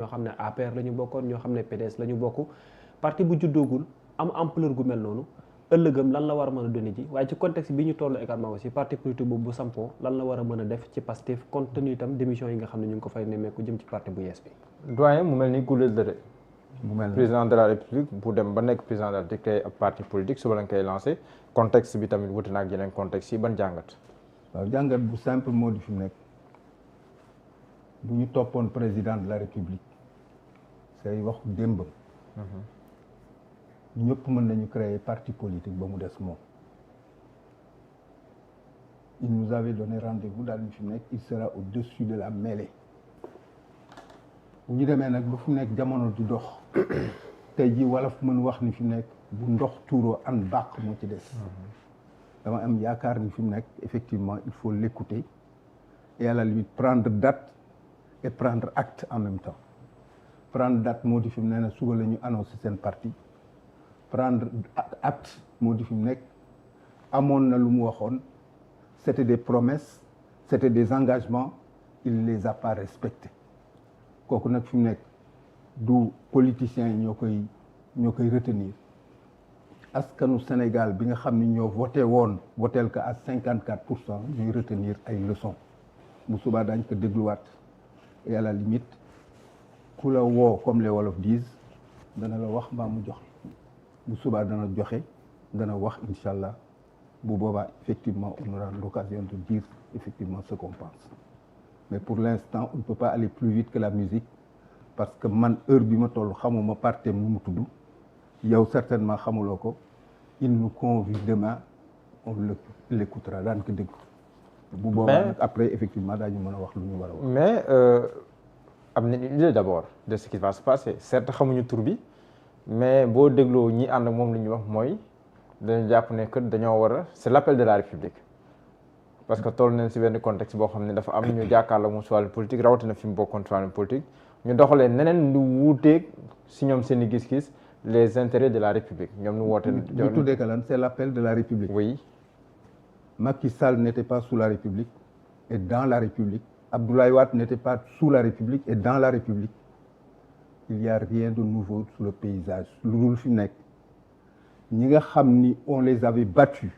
ñoo xam ne APR la ñu bokkoon ñoo xam ne PDS la ñu bokk parti bu juddoogul am ampleur gu mel noonu ëllëgam lan la war a mën a donné ji waaye ci contexte bi ñu toll également aussi parti politique boobu bu sampoo lan la war a mën a def ci Pastef compte tenu itam démission yi nga xam ne ñu ngi ko fay nemmeeku jëm ci parti bu yees bi. doyen mu mel ni guléet la de. mu mel président de la république bu dem ba nekk président de la république créé ab parti politique suba lañ koy lancé contexte bi tamit wuti na ak yeneen contexte yi ban jàngat. waaw jàngat bu simple moo di fi mu nekk bu ñu toppoon président de la république say waxu démbam. ñëpp mën nañu créer parti politique ba mu des moom. il nous avait donné rendez-vous daal ñu fi mu nekk il sera au-dessus de la mêlée. bu ñu demee nag ba fu nekk jamono di dox tey jii wala fu mën wax ni fi mu nekk bu ndox tuuroo an bàq moo ci des. dama am yaakaar ni fi mu nekk effectivement il faut l'écouter et à la limite prendre date et prendre acte en même temps prendre date moo di fi mu nee na suba la ñu annoncé seen parti prendre acte moo di fi mu nekk amoon na lu mu waxoon c'était des promesses c'était des engagements il les a pas respectés kooku nag fi mu nekk du politiciens yi ñoo koy retenir askanu Sénégal bi nga xam ni ñoo voté woon voteel ko à 54% ñuy retenir ay leçons bu subaa daañ ko dégluwaat et à la limite ku la woo comme les Wolof disent dana la wax mbaa mu jox bu subaa dana joxe dana wax incha allah bu boobaa effectivement on aura l'occasion de dire effectivement ce qu'on pense mais pour l'instant on ne peut pas aller plus vite que la musique parce que man heure bi ma toll xamuma partem nu mu tudd yow certainement xamuloo ko il nous convie demain on l'écoutera daan ko dégg bu boobaa nag après effectivement daañu mën a wax lu ñu war a wax mais am nañu une idée d'abord de ce qui va se passer certes xamuñu tur bi mais boo dégloo ñi ànd ak moom li ñuy wax mooy dañu jàpp ne que dañoo war a c'est l'appel de la République parce que toll nañ si benn contexte boo xam ne dafa am ñu jàkkaarloo moom si wàllu politique rawatina fi mu bokkoon si wàllu politique ñu doxalee neneen lu wuuteeg si ñoom seen i gis-gis les intérêts de la République ñoom ñu woote. ñu tuddee que lan c'est l'appel de la République. oui. Macky Sall n'était pas sous la République et dans la République. Abdoulaye Wade n'était pas sous la République et dans la République. Il y a rien de nouveau sur le paysage lu dul fi nekk ñi nga xam ni on les avait battus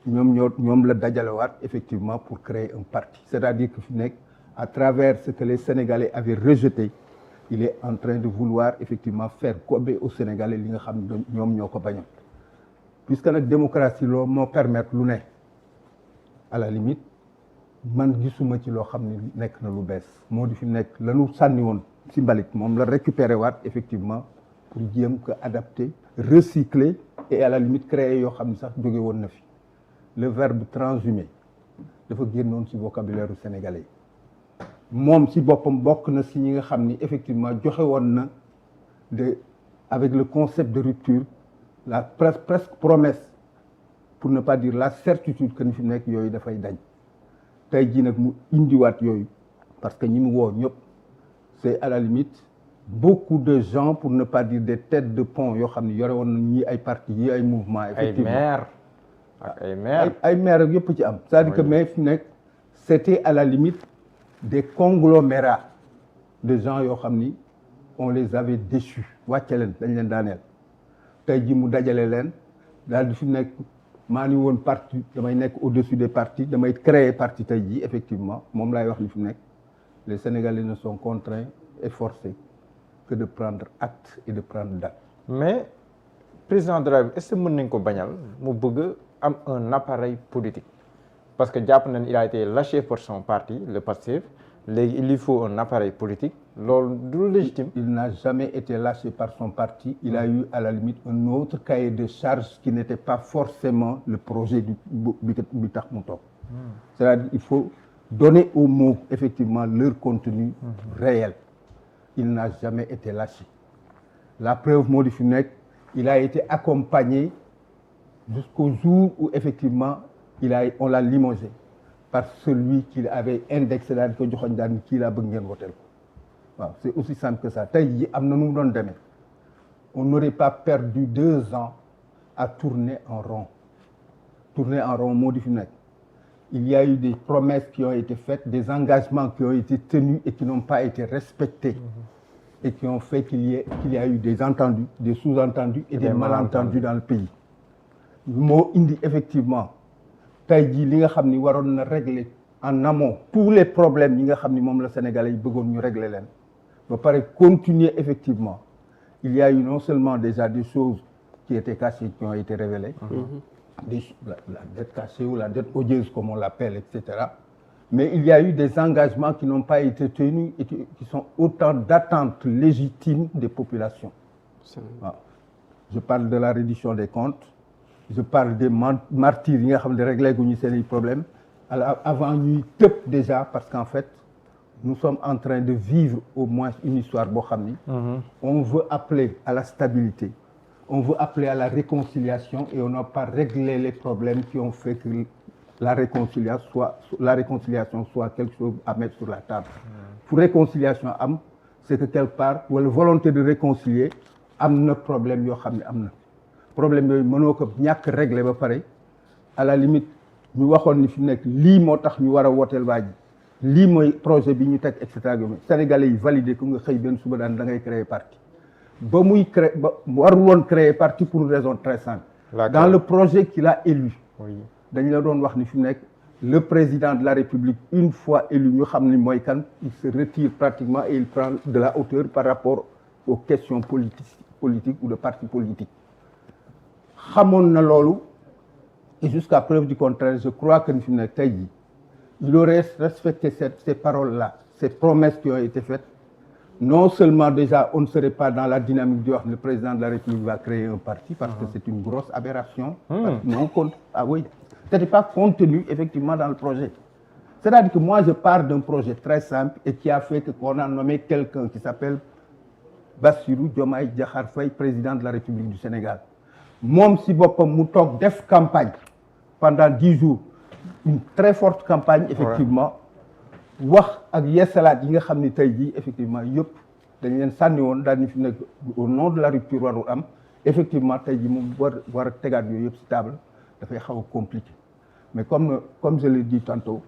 ñoom la dajalewaat effectivement pour créer un parti. C'est-à-dire que fi nekk à travers ce que les Sénégalais avaient rejeté il est en train de vouloir effectivement faire gober aux Sénégalais li nga xam ne ñoom ñoo ko bañoon puisque nag démocratie loolu moo permettre lu ne à la limite man gisuma ci loo xam ne nekk na lu bees moo di fi nekk lanu sànni woon ci mbalit moom la récupérer waat effectivement pour jéem ko adapter recycler et à la limite créer yoo xam ne sax jóge woon na fi le verbe transhumer dafa génnoon ci vocabulaire u sénégalais moom ci boppam bokk na ci ñi nga xam ni effectivement joxe woon na de avec le concept de rupture la presque promesse pour ne pas dire la certitude que ni fi nekk yooyu dafay dañ tey jii nag mu indiwaat yooyu parce que ñi mu woo ñëpp c'est à la limite beaucoup de gens pour ne pas dire des têtes de pont yoo xam ne yore woon na ñii ay partis yi ay mouvements effectivement ay maires ak yëpp ci am c'est-à-dire que mais fi nekk c'était à la limite des conglomérats de gens yoo xam ni on les avait déchus wàcce leen dañ leen daaneel tey ji mu dajale leen daal di fi nekk maa ni woon parti damay nekk au-dessus des partis damay créer parti tey ji effectivement moom laay wax ni fi nekk les Sénégalais ne sont contraints et forcés que de prendre acte et de prendre date. mais président de la République est-ce que mën nañ ko bañal mu bëgg am un appareil politique parce que jàpp nañ il a été lâché par son parti le Pastef léegi il lui faut un appareil politique loolu du légitime. Il n'a jamais été lâché par son parti. Il a eu à la limite un autre cahier de charges qui n'était pas forcément le projet bi tax mu toog. C'est-à-dire il faut donner aux mots effectivement leur contenu réel. Il n'a jamais été lâché. La preuve moo di fi nekk il a été accompagné jusqu'au jour où effectivement on l'a limogé par celui qu'il avait indexé daal di ko joxoñ daal ni kii laa bëgg ngeen woteel ko waaw c'est aussi simple que ça tey jii am na nu mu doon demee on n'aurait pas perdu 2 ans à tourner en rond moo di fi nekk il y a eu des promesses qui ont été faites des engagements qui ont été tenus et qui n'ont pas été respectés et qui ont fait qu'il y a eu des entendus, des sous-entendus et des malentendus dans le pays moo indi effectivement tey jii li nga xam ni waroon na régler en amont tous les problèmes yi nga xam ni moom la Sénégalais yi bëggoon ñu régler leen ba pare continuer effectivement il y a eu non seulement déjà des choses qui étaient cachées qui ont été révélées la dette cachée ou la dette odieuse comme on l'appelle etc. Mais il y a eu des engagements qui n'ont pas été tenus et qui sont autant d'attentes légitimes des populations. Waaw. Je parle de la reddition des comptes, je parle des martyrs yi nga xam ne réglé gu ñu seen problèmes avant ñuy tëb déjà parce qu'en fait nous sommes en train de vivre au moins une histoire boo xam ni on veut appeler à la stabilité, on veut appeler à la réconciliation et on n'a pas réglé les problèmes qui ont fait que la réconciliation soit quelque chose à mettre sur la table. Pour réconciliation am c'est que quelque part wala volonté de réconcilier am na problème yoo xam ne am na problème yooyu mënoo ko ñàkk régler ba pare à la limite ñu waxoon ni fi nekk lii moo tax ñu war a wooteel waa ji lii mooy projet bi ñu teg et cetera Sénégalais yi validé ko nga xëy benn suba daan da ngay créer parti ba muy créer ba warul woon créer parti pour une raison très simple. Dans le projet qu'il a élu. Oui. dañ la doon wax ni fi mu nekk le président de la République une fois élu ñu xam ni mooy kan il se retire pratiquement et il prend de la hauteur par rapport aux questions politiques ou de partis politiques xamoon na loolu et jusqu'à preuve du contraire je crois que ni fi mu nekk tey jii il aurait respecté ces paroles-là ces promesses qui ont été faites non seulement déjà on ne serait pas dans la dynamique di wax le président de la République va créer un parti parce que c'est une grosse aberration parce que non compte c'était pas contenu effectivement dans le projet. C'est-à-dire que moi je pars d'un projet très simple et qui a fait qu'on a nommé quelqu'un qui s'appelle Bassirou Diomaye Diakhar Faye, président de la République du Sénégal. Moom si boppam mu toog def campagne pendant 10 jours, une très forte campagne effectivement. wax ak yeesalaat yi nga xam ni tey jii effectivement yëpp dañ leen sànni woon daal di fi nekk au nom de la rupture warul am effectivement tey jii moom war a tegaat yooyu yëpp ci table dafay xaw a compliqué mais comme je l'ai dit tantôt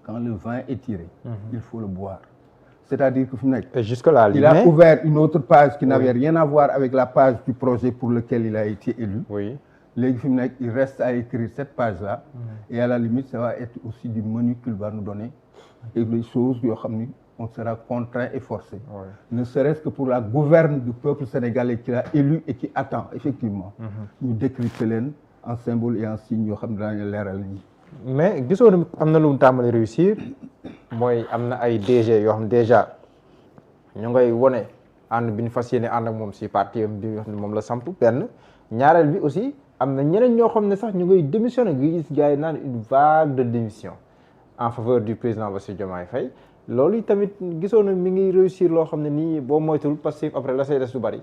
quand le vin est tiré il faut le boire c'est-à-dire que fi mu nekk jusque-là il a ouvert une autre page qui n'avait rien à voir avec la page du projet pour lequel il a été élu léegi fi mu nekk il reste à écrire cette page-là et à la limite ça va être aussi du menu qu'il va nous donner et des choses yoo xam ni on sera contraint et forcé ne serait-ce que pour la gouverne du peuple sénégalais qui l'a élu et qui attend effectivement ñu décrypter leen en symbole et en signe yoo xam ne daañu leeral ñi mais gisoo am na lu mu tàmbali réussir mooy am na ay DG yoo xam déjà ñu ngay wone ànd bi ñu fas yéene ànd ak moom si parti bi nga xam ne moom la samp benn ñaareel bi aussi am na ñeneen ñoo xam ne sax ñu ngay démissionné nga gis gars yi naan une vague de démission en faveur du président Bassirou Diomaye Faye loolu tamit gisoo na mi ngi réussir loo xam ne nii boo moytul parce que après la say des du bari.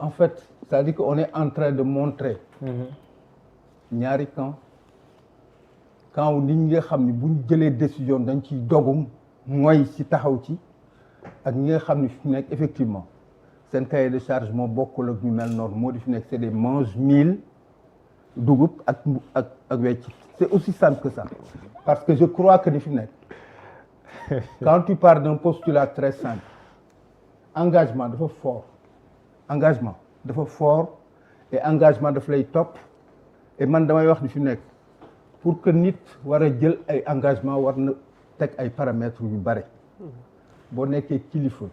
En fait c'est-à-dire qu'on est en train de montrer ñaari camp wu nit ñi nga xam ne buñ jëlee décision dañ ciy dogum mooy ci taxaw ci ak ñi nga xam ne fi nekk effectivement seen cahier de charge moo bokkul ak ñu mel noonu moo di fi nekk c'est des mange-mille dugub ak wecc c'est aussi simple que ça parce que je crois que ni fi nekk quand tu pars d'un postulat très simple engagement dafa fort et engagement daf lay topp et man damay wax ni fi nekk pour que nit war a jël ay engagement war na teg ay paramètres yu bare boo nekkee kilifa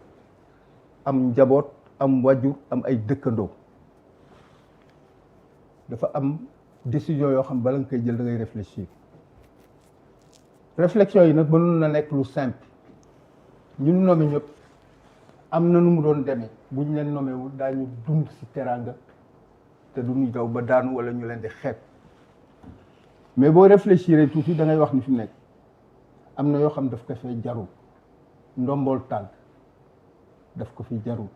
am njaboot am wajur am ay dëkkandoo dafa am décision yoo xam bala nga koy jël da ngay réflexion yi nag mënul na nekk lu simple ñun nommé ñëpp am na nu mu doon demee bu ñu leen nommé wul daañu dund ci teraanga te duñu daw ba daanu wala ñu leen di xeeb mais boo réfléchir tuuti da ngay wax ni fi nekk am na yoo xam daf ko fay jarul ndombool tànk daf ko fi jarul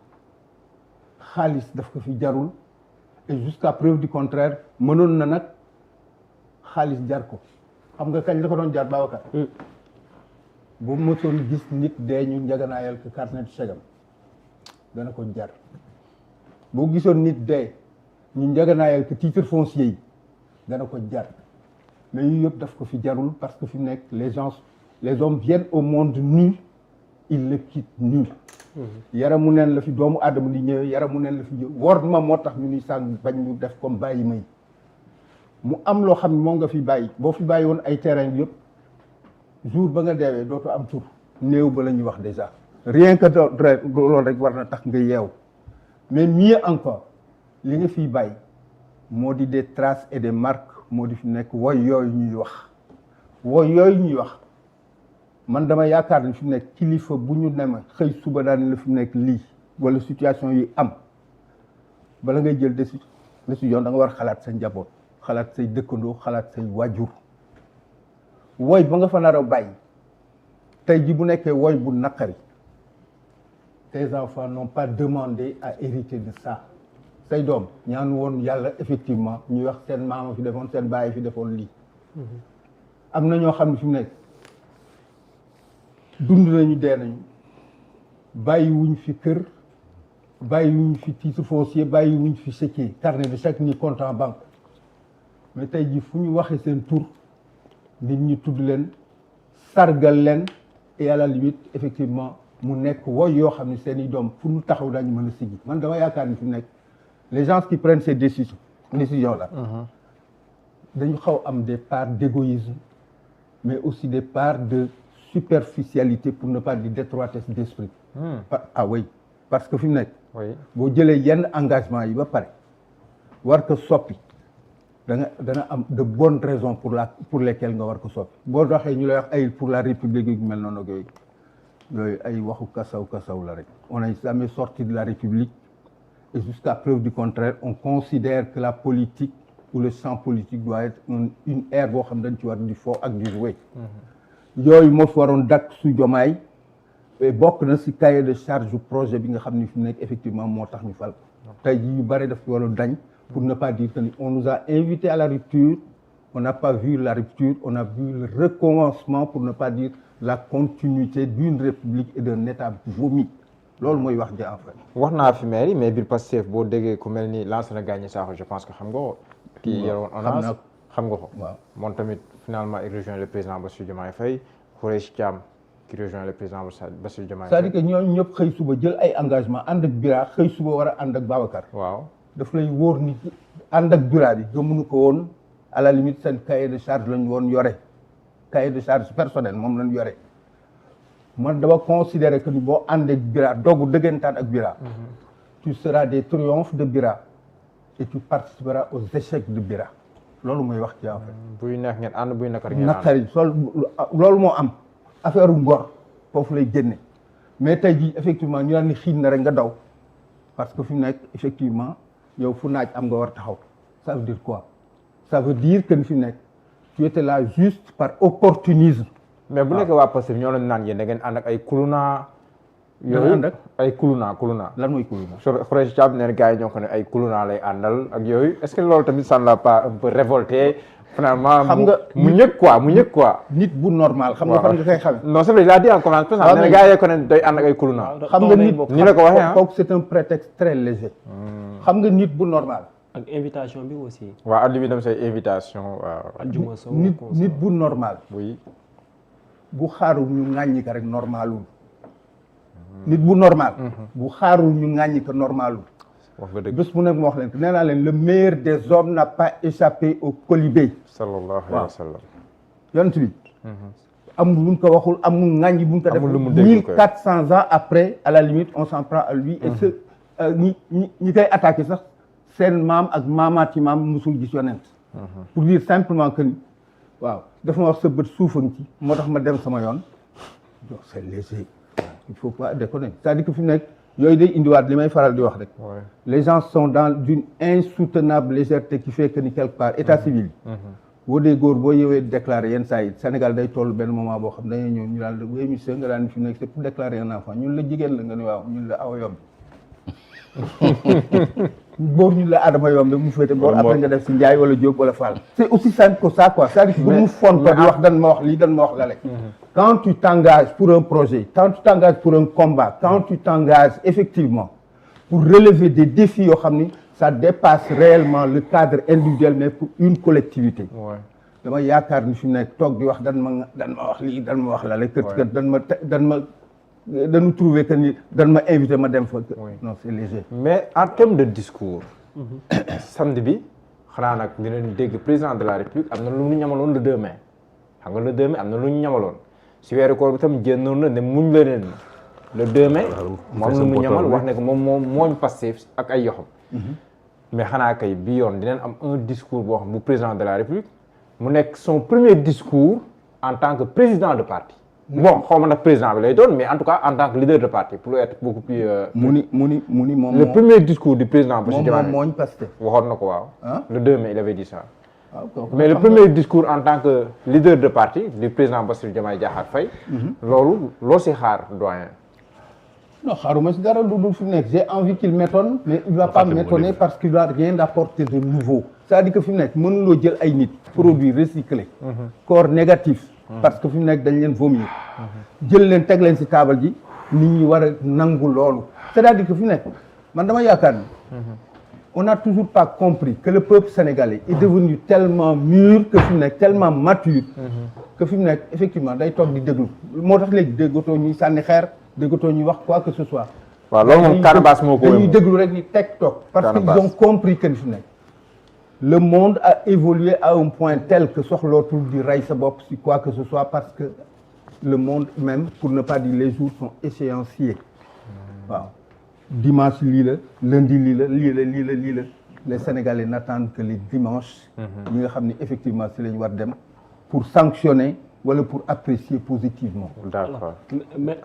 xaalis daf ko fi jarul et jusqu'à preuve du contraire mënoon na nag xaalis jar ko xam nga kañ la ko doon jar Babacar bu mësoon gis nit dee ñu njaganaayal ko carnet de chèque am dana ko jar boo gisoon nit dee ñu njaganaayal ko titre foncier yi dana ko jar mais yu yëpp daf ko fi jarul parce que fi mu nekk les hommes viennent au monde nus il le quitte nu. yaramu neen la fi doomu aadama di ñëwee yaramu neen la fi ñëw wor ma moo tax ñu ni sàng bañ ñu def comme bàyyi may mu am loo xam ne moom nga fi bàyyi boo fi bàyyi woon ay terrain yëpp jour ba nga deewee dootu am tur néew ba la ñuy wax déjà rien que loolu rek war na tax nga yeew mais mieux encore li nga fiy bàyyi moo di des traces et des marques moo di fi nekk woy yooyu ñuy wax man dama yaakaar ni fi mu nekk kilifa bu ñu nema xëy suba daan la fi mu nekk lii wala situation yi am bala ngay jël décision da nga war xalaat sa njaboot xalaat say dëkkandoo xalaat say waajur woy ba nga fa nar a bàyyi tey ji bu nekkee woy bu naqari tes enfants n'ont pas demandé à hériter de ça say doom ñaan woon yàlla effectivement ñuy wax seen maama fi defoon seen baay fi defoon lii am na ñoo xam ne fi mu nekk dund nañu dee nañu bàyyi wuñ fi kër bàyyi wuñ fi titre foncier bàyyi wuñ fi chéquier carnet de chèque ni compte en banque mais tey jii fu ñu waxee seen tur nit ñi tudd leen sargal leen et à la limite effectivement mu nekk woy yoo xam ne seen i doom fu ñu taxaw dañu mën a siggi man dama yaakaar ni fi mu nekk les gens qui prennent ces décisions là dañu xaw am des parts d'égoïsme mais aussi des parts de superficialité pour ne pas dire d'étroitesse d'esprit. Ah oui parce que fi mu nekk. boo jëlee yenn engagement yi ba pare war ko soppi dana am de bonnes raisons pour lesquelles nga war ko soppi boo doxee ñu lay wax ay pour la république yu mel noonu ak yooyu ay waxu kasaw la rek. on n'est jamais sorti de la république et jusqu'à preuve du contraire on considère que la politique ou le champ politique doit être une ère boo xam dañ ci war di fo ak di jouer. yooyu moo fi waroon dakk su Diomaye bokk na si cahier de charge du projet bi nga xam ni fi nekk effectivement moo tax ñu fal tey jii yu bëri daf ci waroon dañ pour ne pas dire que ni on nous a invités à la rupture on n'a pas vu la rupture on a vu le recommencement pour ne pas dire la continuité d'une république et d'un état vomi loolu mooy wax ji en fait. wax naa fi maire yi mais biir Pastef boo déggee ku mel ni Lansana Gagny Sakho je pense que xam nga ko. kii yoroon ONAS xam nga ko. waaw moom tamit finalement il rejoint le président Bassirou Diomaye Faye Khoureyssi Thiam qui rejoint le président Bassirou Diomaye Faye. c'est-à-dire que ñooñu ñëpp xëy suba jël ay engagement ànd ak Bira xëy suba war a ànd ak Babacar. waaw daf lay wóor ni ànd ak Bira bi gëmuñu ko woon à la limite seen cahier de charge lañu woon yore cahier de charge personnel moom lañu yore man dama considérer que ni boo ànd ak Bira dogu dëggantaan ak Bira. tu seras des triomphes de Bira et tu participeras aux échecs de Bira. loolu mooy wax ci en fait. buy neex ngeen ànd buy nakar ngeen ànd. nakari loolu moo am affaire ngor foofu lay génne mais tey jii effectivement ñu naan ni xiin na rek nga daw parce que fi mu nekk effectivement yow fu naaj am nga war taxaw ça veut dire quoi ça veut dire que fi mu nekk tu étais là juste par opportunisme. mais bu nekkee waa Pastef ñoo leen naan yéen da ngeen ànd ak ay kuluna. yooyu ànd ak ay kuluna. lan mooy kuluna. Khoureyssi Thiam nee na gars yi ñoo ko ne ay kuluna lay àndal ak yooyu est-ce que loolu tamit ça ne l'a pas un peu révolté finalement. xam nga mu ñëg quoi. nit bu normal xam nga fan nga koy xamee. non c'est vrai il a dit en conférence de presse nee na gars yi ko ne day ànd ak ay kuluna. xam nga nit ni la ko waxee ah kooku c'est un prétexte très léger. xam nga nit bu normal. ak invitation bi aussi. waaw at bi dem say invitation waaw. nit bu normal. oui. bu xaarul ñu ŋàññi ko rek normalul nit bu normal. bu xaarul ñu ŋàññi ko normalul. wax nga dëgg bés bu nekk ma wax leen nee naa leen le meilleur des hommes n'a pas échappé au colibé. sallallahu alayhi wa sallam. yonent bi. amul lu mu ko waxul amul ŋàññi bu mu ko def. amul lu mu dégg 1400 ans après à la limite on s'en prend à lui. et ce ñi koy attaqué sax seen maam ak maamaati maam musul gis yonent. pour dire simplement que waaw dafa ma wax sa bët suufam ci moo tax ma dem sama yoon donc c'est léger il faut pas déconner c'est-à-dire que fi mu nekk yooyu day indiwaat li may faral di wax rek les gens sont dans une insoutenable légèreté qui fait que ni quelque part état civil boo dee góor boo yëwee déclarer yenn saa yi Sénégal day toll benn moment boo xam dañuy ñëw ñu daal oui monsieur nga daan fi mu nekk c'est pour déclarer un enfant ñun la jigéen la nga ne waaw ñun la awa yomb boor ñu la Adama yomb mu féete boor après nga def si Ndiaye wala Diop wala Fall c'est aussi simple que ça quoi c'est-à-dire bu mu fonto di wax dan ma wax lii dan ma wax lale quand tu t'engages pour un projet quand tu t'engages pour un combat quand tu t'engages effectivement pour relever des défis yoo xam ni ça dépasse réellement le cadre individuel mais pour une collectivité dama yaakaar ni fi mu nekk toog di wax dan ma wax lii dan ma wax lale kët dan ma dañu trouver que ni dañ ma invité ma dem fa. Non c'est léger. mais en termes de discours. samedi bi xanaa nag dinañ dégg président de la république am na lu ñu ñamaloon le 2 mai xam nga le 2 mai am na lu ñu ñamaloon si weeru koor bi tam génnoon na ne muñ la leen le 2 mai. moom lu mu ñamal wax ne que moom mooñ Pastef ak ay yoxam. mais xanaa kay bi yoon dinañ am un discours boo xam bu président de la république mu nekk son premier discours en tant que président de parti. bon xaw ma nag président bi lay doon mais en tout cas en tant que leader de parti pour être beaucoup plus. mu ni moom le premier discours du président Bassirou Diomaye moom mooñ Pastef waxoon na ko waaw. le 2 mai il avait dit ça. mais le premier discours en tant que leader de parti du président Bassirou Diomaye Diakhar Faye. loolu loo si xaar doyen. non xaaruma si dara lu dul fi mu nekk j'ai envie qu'il m'étonne mais il va pas m'étonner parce qu'il va rien d'apporter de nouveau. c'est-à-dire que fi mu nekk mënuloo jël ay nit. produits recyclés. corps négatif. parce que fi mu nekk dañ leen vomir. jël leen teg leen si taabal ji nit ñi war a nangu loolu. c'est-à-dire que fi mu nekk man dama yaakaar ni. on n'a toujours pas compris que le peuple sénégalais est devenu tellement mûr que fi mu nekk tellement mature. que fi mu nekk effectivement day toog di déglu moo tax léegi déggatoo ñuy sànni xeer déggatoo ñuy wax quoi que ce soit. waaw loolu moom Canabasse moo ko dañuy déglu rek ni teg toog. parce qu'ils ont compris que fi mu nekk. le monde a évolué à un point tel que soxlootul di rey sa bopp si quoi que ce soit parce que le monde même pour ne pas dire les jours sont échéanciers waaw dimanche lii la lundi lii la les Sénégalais n'attendent que les dimanches ñi nga xam ne effectivement si la ñu war dem pour sanctionner wala pour apprécier positivement. d'accord mais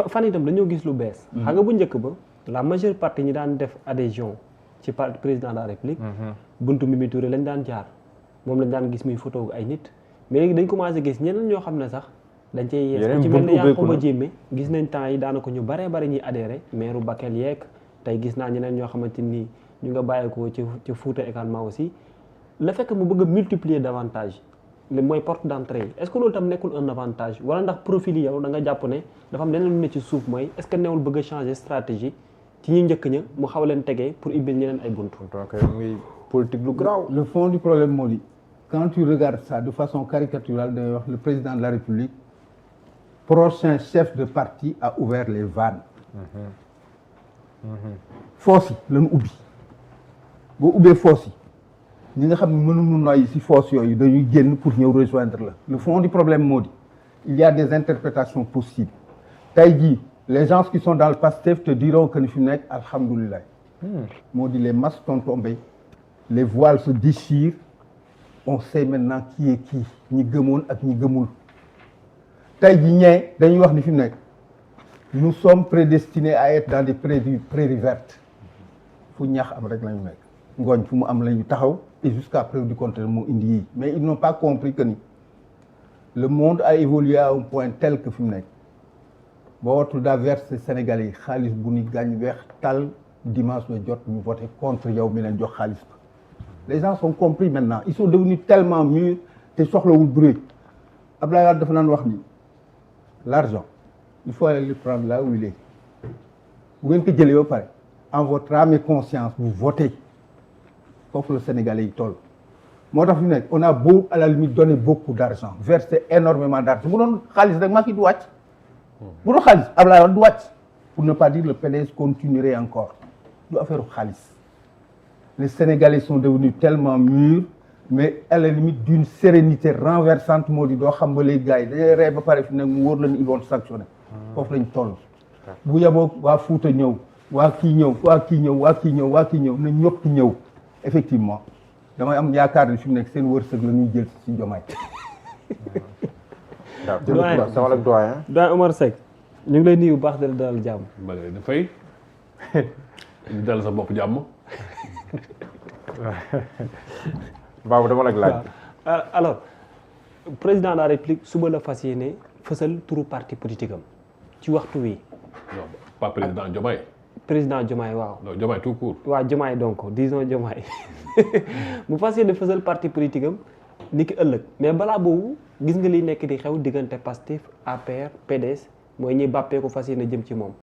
fan itam dañoo gis lu bees. xam nga bu njëkk ba la majeure partie ñi daan def adhésion ci parti président de la république. buntu Mimi Touré lañ daan jaar moom lañ daan gis muy photo ay nit mais léegi dañ commencé gis ñeneen ñoo xam ne sax dañ cey yees ku ci mel ne Yankhoba Diémé gis nañ temps yi daanaka ñu baree bari ñuy adhéré maire Bakel yeeg tey gis naa ñeneen ñoo xamante ni ñu nga bàyyeekoo ci Fouta également aussi le fait que mu bëgg a multiplier davantage li mooy porte d'entrée yi est-ce que loolu tam nekkul un avantage wala ndax profil yi yow da nga jàpp ne dafa am leneen lu ne ci suuf mooy est-ce que newul bëgg a changer stratégie ci ñi njëkk ña mu xaw leen tegee pour ibbil ñeneen ay buntu. donc muy politique lu grave. le fond du problème moo di quand tu regardes ça de façon caricaturale day wax le président de la République prochain chef de parti a ouvert les vannes. foos yi lañu ubbi boo ubbee foos yi ñi nga xam ne mënuñu noyyi si foos yooyu dañuy génn pour ñëw rejoindre la. le fond du problème moo di il y a des interprétations possibles tey jii. les gens qui sont dans le Pastef te diront que ni fi mu nekk alhamdulilah. moo di les masques sont tombés les voiles se déchirent on sait maintenant qui est qui ñi gëmoon ak ñi gëmul. tey jii ñee dañuy wax ni fi mu nekk nous sommes prédestinés à être dans des prairies vertes fu ñax am rek la ñu nekk ngooñ fu mu am la ñu taxaw et jusqu'à preuve du contraire moo indi yii mais ils n'ont pas compris que ni le monde a évolué à un point tel que fi mu nekk. boo watul daa verser Sénégalais yi xaalis bu ni gaañ weex tal dimanche la jot ñu voté contre yow mi leen jox xaalis ba les gens sont compris maintenant ils sont devenus tellement mûrs te soxlawul bruit Abdoulaye Wade dafa naan wax ni l'argent il faut aller le prendre là où il est bu ngeen ko jëlee ba pare en votre âme et conscience vous votez foofu la Sénégalais yi toll moo tax fi nekk on a beau à la limite donné beaucoup d'argent versé énormément d'argent bu doon xaalis rek Macky du wàcc bu doon xaalis Abdoulaye Wade du wàcc pour ne pas dire le PDS continuerait encore du affaire xaalis les Sénégalais sont devenus tellement mûrs mais à la limite d'une sérénité renversante moo di doo xam ba les gars yi dañuy rey ba pare fi nag mu wóor la ni ils vont sanctionner foofu lañ toll bu yeboo waa Fouta ñëw waa kii ñëw waa kii ñëw waa kii ñëw waa kii ñëw na ñëpp ñëw effectivement damay am yaakaar ni fi mu nekk seen wërsëg la ñuy jël ci Diomaye. doyen Omar Seck ñu ngi lay nuyu bu baax di la dalal jàmm. ba nga leen fay di dalal sa bopp jàmm. Babou dama la laaj. alors président de la République suba la fas yéene fësal turu parti politique am ci waxtu wi. non pas président Diomaye. président Diomaye waaw. non Diomaye tout court. waaw Diomaye donc disons Diomaye mu fas yéene fësal parti politique am ni ki ëllëg mais balaa boobu gis nga liy nekk di xew diggante Pastef APR PDS mooy ñuy bàppee ko fas yéene jëm ci moom